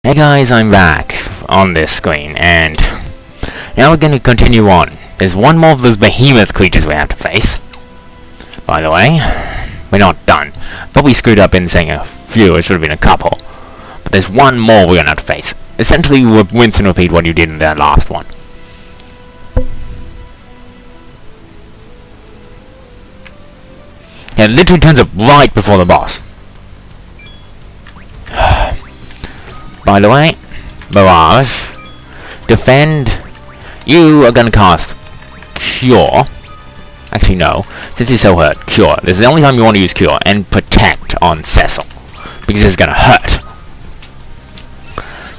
Hey guys, I'm back on this screen, and now we're going to continue on. There's one more of those behemoth creatures we have to face. By the way, we're not done. But we screwed up in saying a few, it should have been a couple. But there's one more we're going to have to face. Essentially, rinse and repeat what you did in that last one. Yeah, it literally turns up right before the boss. By the way, Mirage, defend. You are gonna cast Cure. Actually, no. Since he's so hurt, Cure. This is the only time you want to use Cure, and Protect on Cecil, because it's gonna hurt.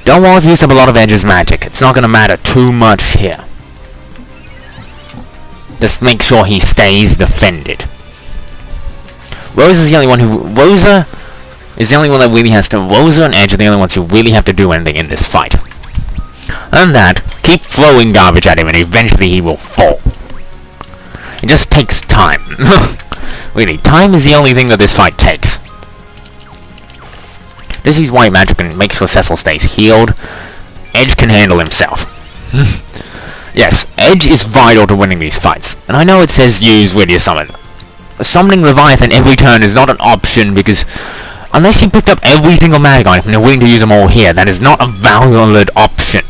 Don't want to use up a lot of Edge's magic. It's not gonna matter too much here. Just make sure he stays defended. Rosa is the only one who... Rosa is the only one that really has to... Rosa and Edge are the only ones who really have to do anything in this fight. Other than that, keep throwing garbage at him and eventually he will fall. It just takes time. Really, time is the only thing that this fight takes. Just use white magic and make sure Cecil stays healed. Edge can handle himself. Yes, Edge is vital to winning these fights. And I know it says use when you summon. Summoning Leviathan every turn is not an option because unless you picked up every single magic item and you're willing to use them all here, that is not a valid option.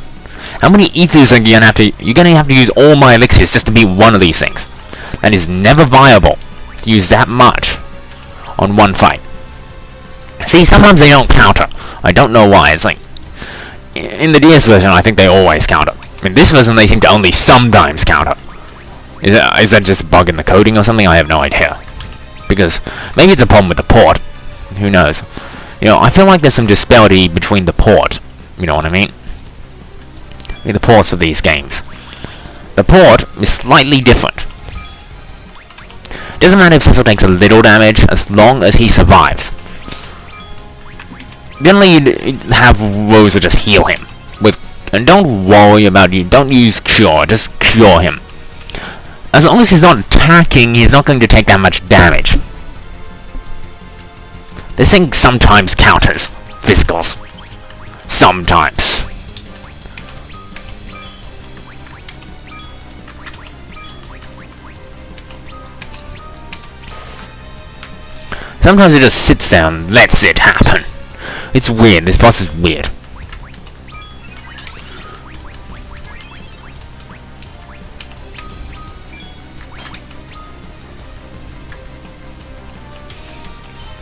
How many ethers are you gonna have to... You're gonna have to use all my elixirs just to beat one of these things. That is never viable to use that much on one fight. See, sometimes they don't counter. I don't know why. It's like... In the DS version, I think they always counter. In this version, they seem to only sometimes counter. Is that just a bug in the coding or something? I have no idea. Because maybe it's a problem with the port. Who knows? You know, I feel like there's some disparity between the port. You know what I mean? The ports of these games. The port is slightly different. Doesn't matter if Cecil takes a little damage, as long as he survives. Generally, you'd have Rosa just heal him. And don't worry about you. Don't use Cure. Just cure him. As long as he's not attacking, he's not going to take that much damage. This thing sometimes counters physicals. Sometimes. Sometimes it just sits there and lets it happen. It's weird. This boss is weird.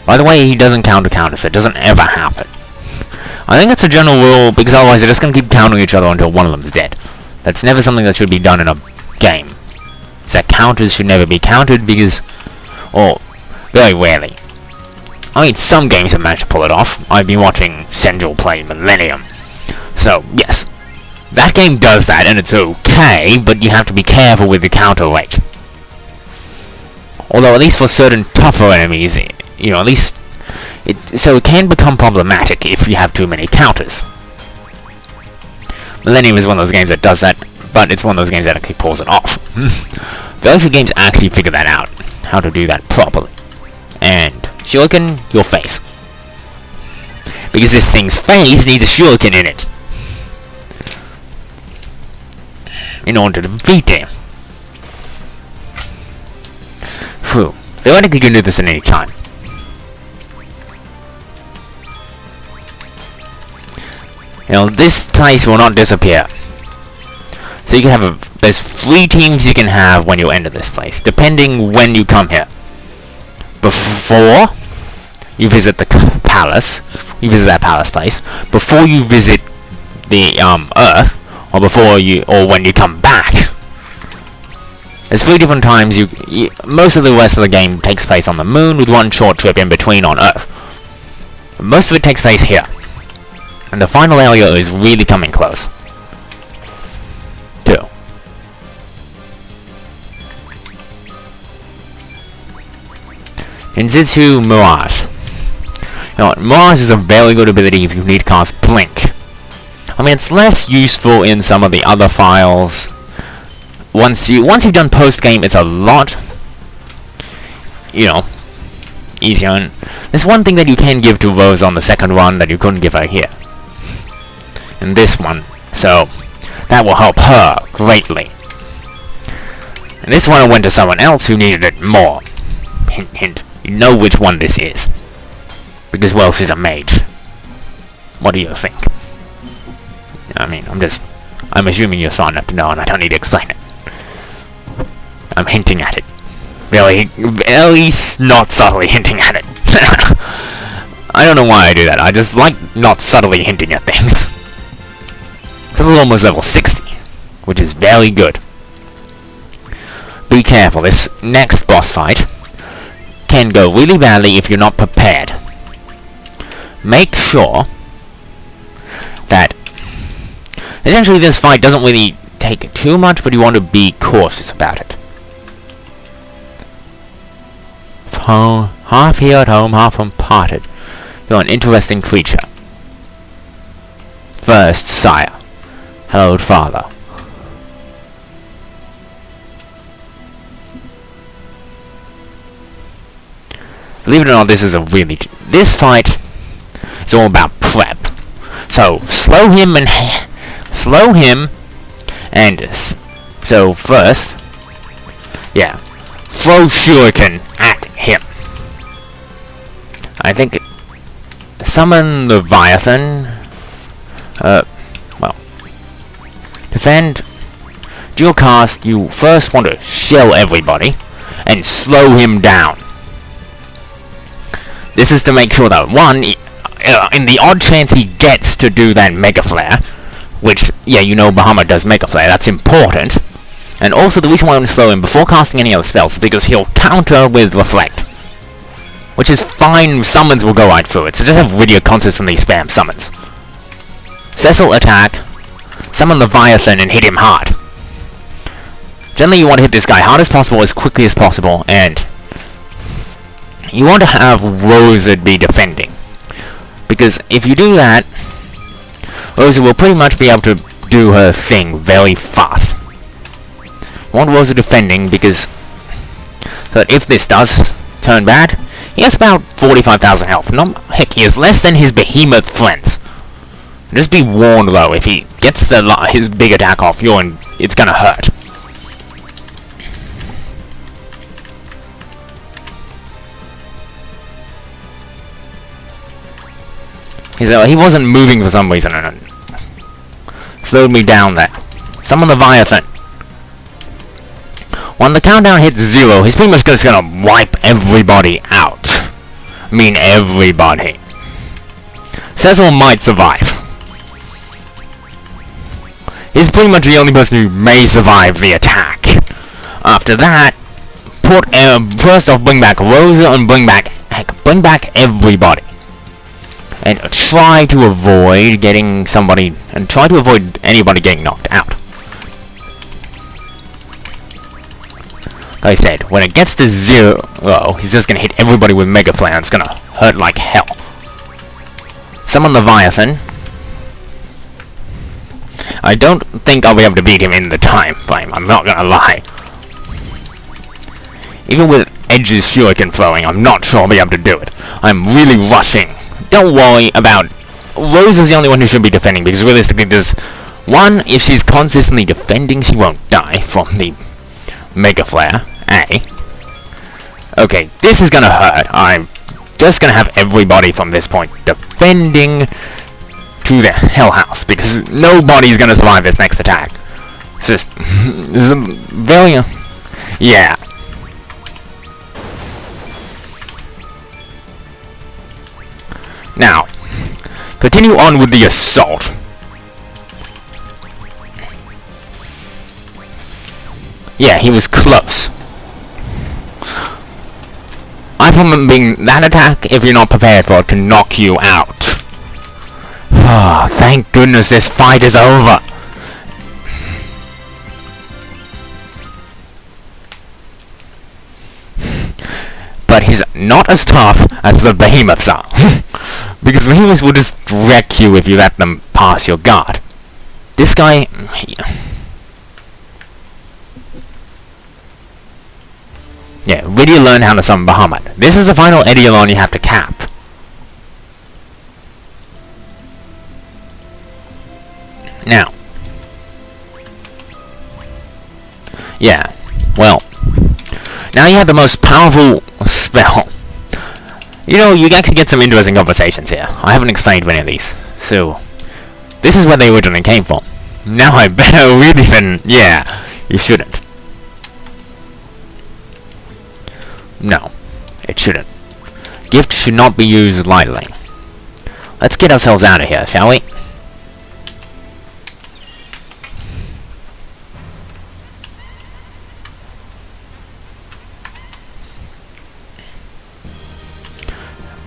By the way, he doesn't counters. It doesn't ever happen. I think that's a general rule, because otherwise they're just going to keep countering each other until one of them is dead. That's never something that should be done in a game. It's that counters should never be countered because... Or, very rarely. I mean, some games have managed to pull it off. I've been watching Senjul play Millennium. So, yes. That game does that, and it's okay, but you have to be careful with the counter rate. Although, at least for certain tougher enemies... You know, at least... So it can become problematic if you have too many counters. Millennium is one of those games that does that, but it's one of those games that actually pulls it off. Very few games actually figure that out, how to do that properly. And shuriken, your face. Because this thing's face needs a shuriken in it. In order to defeat him. Phew. Theoretically you can do this at any time. You know, this place will not disappear. So you can have there's 3 teams you can have when you enter this place, depending when you come here. Before you visit the palace, you visit that palace place. Before you visit the Earth, or when you come back. There's 3 different times most of the rest of the game takes place on the moon, with one short trip in between on Earth. Most of it takes place here. And the final area is really coming close. Too. Jinjutsu Mirage. You know, Mirage is a very good ability if you need to cast Blink. I mean, it's less useful in some of the other files. Once you've done post-game, it's a lot, you know, easier. And there's one thing that you can give to Rose on the second run that you couldn't give her here. in this one, so that will help her greatly. And this one I went to someone else who needed it more. Hint, hint. You know which one this is. Because, well, she's a mage. What do you think? I mean, I'm assuming you're smart enough to know, and I don't need to explain it. I'm hinting at it. Really not subtly hinting at it. I don't know why I do that. I just like not subtly hinting at things. This is almost level 60, which is very good. Be careful, this next boss fight can go really badly if you're not prepared. Make sure that essentially this fight doesn't really take too much, but you want to be cautious about it. Half here at home, half unparted. You're an interesting creature. First, sire. Hallowed father. Believe it or not, this fight is all about prep. So slow him, and so first, yeah, throw shuriken at him. I think summon Leviathan. Well, defend. Dual cast. You first want to shell everybody and slow him down. This is to make sure that one, in the odd chance he gets to do that Mega Flare, which, yeah, you know Bahamut does Mega Flare, that's important. And also the reason why I want to slow him before casting any other spells is because he'll counter with Reflect. Which is fine, summons will go right through it, so just have Rydia consistently spam summons. Cecil attack, summon Leviathan and hit him hard. Generally you want to hit this guy hard as possible, as quickly as possible, and you want to have Rosa be defending. Because if you do that, Rosa will pretty much be able to do her thing very fast. You want Rosa defending because so that if this does turn bad, he has about 45,000 health. Heck, he has less than his behemoth friends. Just be warned though, if he gets his big attack off, it's gonna hurt. He wasn't moving for some reason and slowed me down there. Summon Leviathan. When the countdown hits 0, he's pretty much just gonna wipe everybody out. I mean everybody. Cecil might survive. He's pretty much the only person who may survive the attack. After that, first off bring back Rosa and bring back everybody. And try to avoid anybody getting knocked out. Like I said, when it gets to 0, he's just gonna hit everybody with Mega Flare, and it's gonna hurt like hell. Summon Leviathan. I don't think I'll be able to beat him in the time frame, I'm not gonna lie. Even with Edge's shuriken throwing, I'm not sure I'll be able to do it. I'm really rushing. Don't worry about... Rose is the only one who should be defending, because realistically if she's consistently defending, she won't die from the Mega Flare. Okay, this is gonna hurt. I'm just gonna have everybody from this point defending to the Hell House, because nobody's gonna survive this next attack. It's just... it's very... yeah. Now, continue on with the assault. Yeah, he was close. I remember that attack, if you're not prepared for it, can knock you out. Ah, thank goodness this fight is over. But he's not as tough as the behemoths are. Because behemoths will just wreck you if you let them pass your guard. This guy... yeah, Rydia learned how to summon Bahamut. This is the final Eidolon you have to cap. Now, yeah, well, now you have the most powerful spell. You know, you actually get some interesting conversations here. I haven't explained many of these, so this is where they originally came from. Now I better really then, yeah, you shouldn't. No, it shouldn't. Gift should not be used lightly. Let's get ourselves out of here, shall we?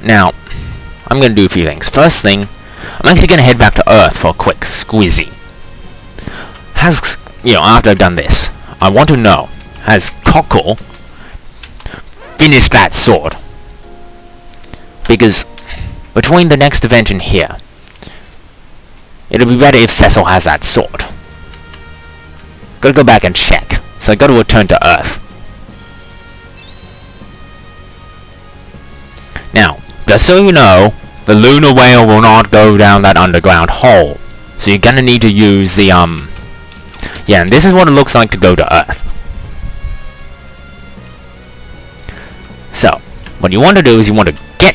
Now, I'm going to do a few things. First thing, I'm actually going to head back to Earth for a quick squeezy. After I've done this, I want to know, has Cockle finished that sword? Because between the next event and here, it'll be better if Cecil has that sword. Gotta go back and check. So I gotta return to Earth. Now, just so you know, the lunar whale will not go down that underground hole. So you're gonna need to use the, yeah, and this is what it looks like to go to Earth. So, what you want to do is you want to get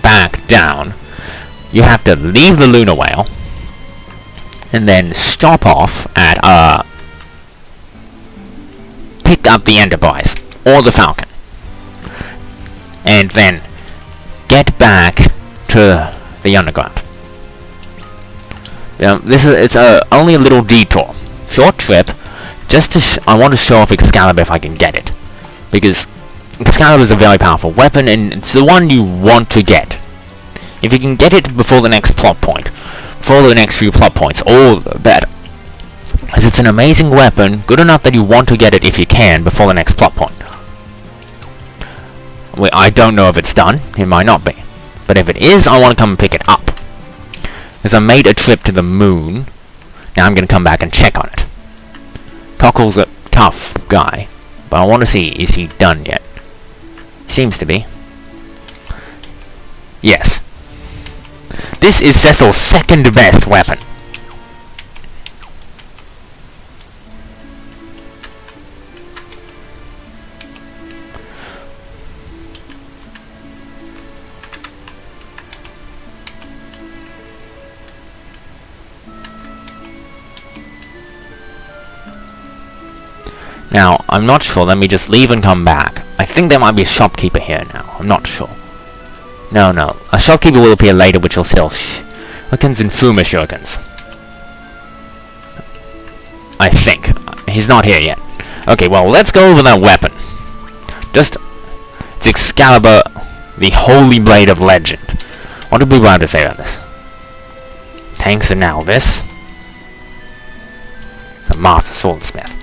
back down. You have to leave the lunar whale, and then stop off at, pick up the Enterprise, or the Falcon. And then get back to the underground. It's only a little detour, short trip, just to I want to show off Excalibur if I can get it, because Excalibur is a very powerful weapon, and it's the one you want to get. If you can get it before the next plot point, before the next few plot points, all the better. As it's an amazing weapon, good enough that you want to get it if you can before the next plot point. Well, I don't know if it's done, it might not be. But if it is, I want to come and pick it up. Because I made a trip to the moon, now I'm going to come back and check on it. Cockle's a tough guy, but I want to see, is he done yet? Seems to be. Yes. This is Cecil's second best weapon. Now, I'm not sure, let me just leave and come back. I think there might be a shopkeeper here now, I'm not sure. No, a shopkeeper will appear later which will sell shurikens and Fuma shurikens. I think. He's not here yet. Okay, well, let's go over that weapon. It's Excalibur, the Holy Blade of Legend. What do people have to say about this? Tanks are now this. It's a Master Swordsmith.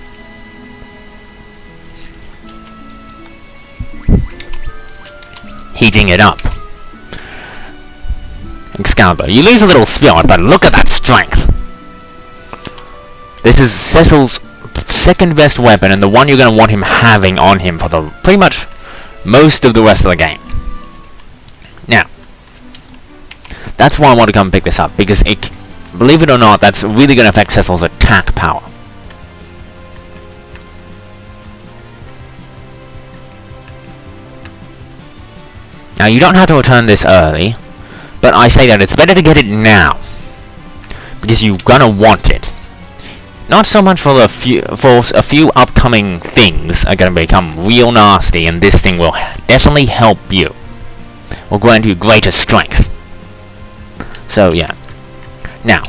Heating it up. Excalibur. You lose a little spirit, but look at that strength. This is Cecil's second best weapon, and the one you're going to want him having on him for the pretty much most of the rest of the game. Now, that's why I want to come pick this up, because it, believe it or not, that's really going to affect Cecil's attack power. Now, you don't have to return this early, but I say that it's better to get it now, because you're gonna want it. Not so much for a few upcoming things are gonna become real nasty, and this thing will definitely help you. Will grant you greater strength. So yeah. Now,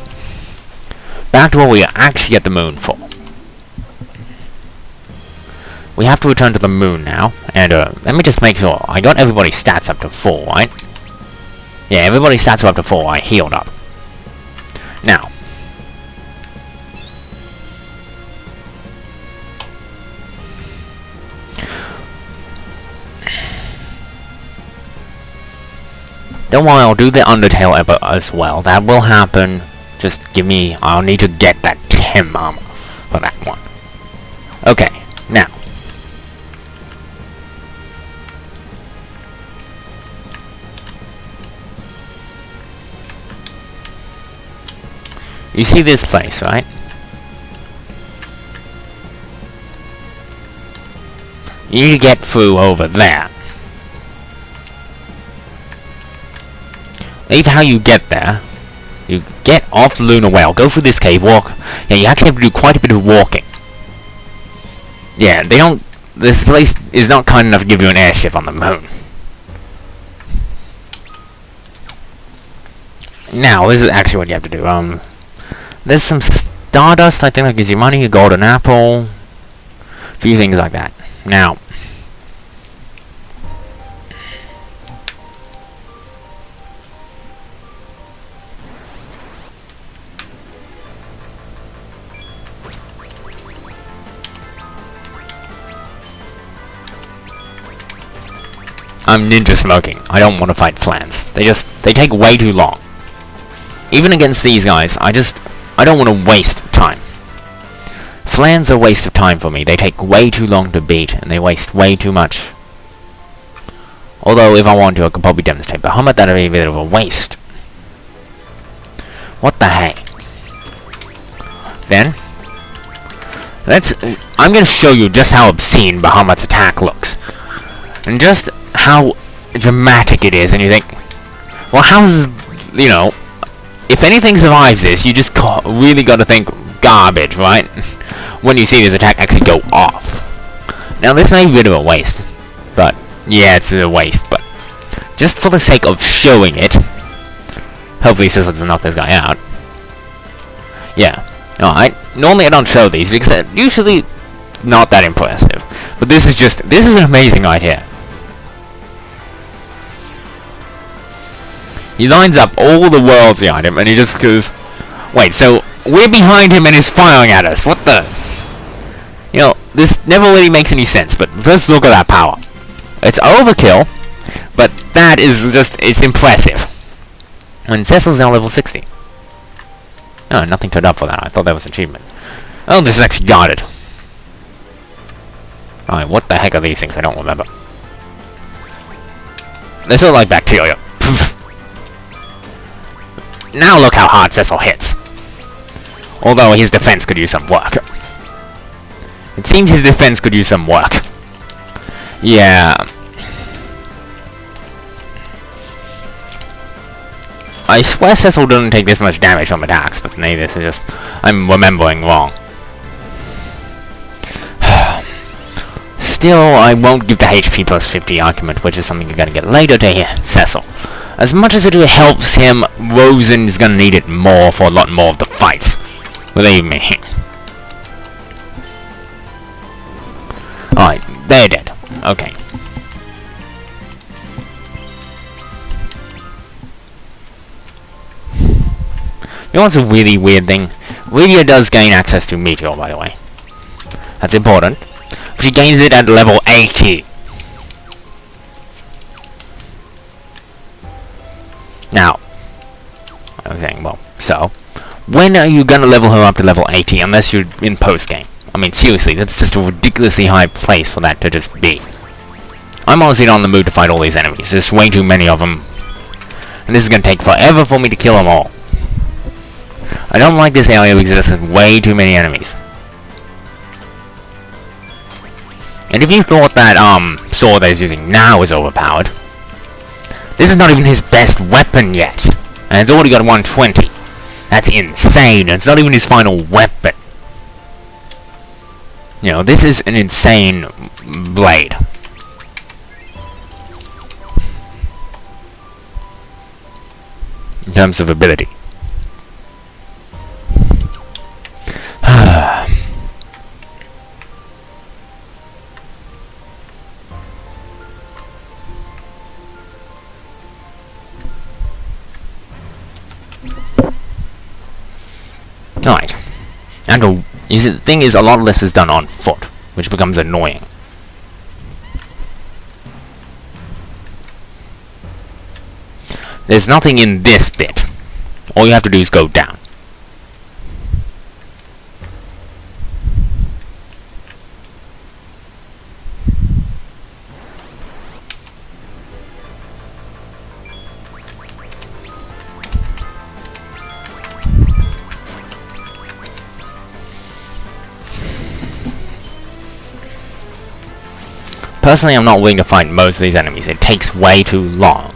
back to what we are actually at the moon for. We have to return to the moon now, and let me just make sure. I got everybody's stats up to 4, right? Yeah, everybody's stats are up to 4. I healed up. Now, don't worry, I'll do the Undertale as well. That will happen. Just give me. I'll need to get that 10 armor for that one. Okay, now. You see this place, right? You need to get through over there. Leave how you get there. You get off the lunar whale, go through this cave, walk. Yeah, you actually have to do quite a bit of walking. Yeah, they don't... This place is not kind enough to give you an airship on the moon. Now, this is actually what you have to do. There's some stardust, I think, that gives you money, a golden apple, a few things like that. Now, I'm ninja smoking. I don't want to fight Flans. They take way too long. Even against these guys, I don't want to waste time. Flans are a waste of time for me. They take way too long to beat, and they waste way too much. Although, if I want to, I could probably demonstrate. But how about that would be a bit of a waste? What the heck? Then, I'm going to show you just how obscene Bahamut's attack looks. And just how dramatic it is, and you think, well, how's, you know, if anything survives this, you just really got to think garbage, right? When you see this attack actually go off. Now, this may be a bit of a waste, but, yeah, it's a waste, but just for the sake of showing it, hopefully Sissel doesn't knock this guy out. Yeah. No, normally I don't show these, because they're usually not that impressive. But this is an amazing idea. He lines up all the worlds behind him, and he just goes, wait, so we're behind him and he's firing at us. What the? You know, this never really makes any sense, but first look at that power. It's overkill, but that is just, it's impressive. And Cecil's now level 60. Oh, nothing turned up for that. I thought that was an achievement. Oh, this is actually guarded. Alright, what the heck are these things? I don't remember. They're sort of like bacteria. Now look how hard Cecil hits. Although his defense could use some work. It seems his defense could use some work. Yeah. I swear Cecil doesn't take this much damage from attacks, but maybe this is just... I'm remembering wrong. Still, I won't give the HP plus 50 argument, which is something you're gonna get later to hear Cecil. As much as it helps him, Rosen is gonna need it more for a lot more of the fights. Believe me. Alright, they're dead. Okay. You know what's a really weird thing? Lydia does gain access to Meteor, by the way. That's important. But she gains it at level 80. Now, I was saying, well, so, when are you gonna level her up to level 80 unless you're in post-game? I mean, seriously, that's just a ridiculously high place for that to just be. I'm honestly not in the mood to fight all these enemies. There's way too many of them. And this is gonna take forever for me to kill them all. I don't like this area because there's way too many enemies. And if you thought that, sword that he's using now is overpowered, this is not even his best weapon yet. And it's already got 120. That's insane. It's not even his final weapon. You know, this is an insane blade. In terms of ability. Alright. And you see, the thing is, a lot of this is done on foot, which becomes annoying. There's nothing in this bit. All you have to do is go down. Personally, I'm not willing to fight most of these enemies. It takes way too long.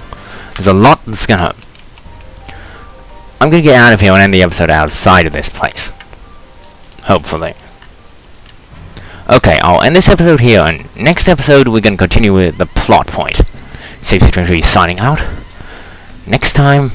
There's a lot that's gonna... I'm gonna get out of here and end the episode outside of this place. Hopefully. Okay, I'll end this episode here, and next episode we're gonna continue with the plot point. Safe Situation signing out. Next time,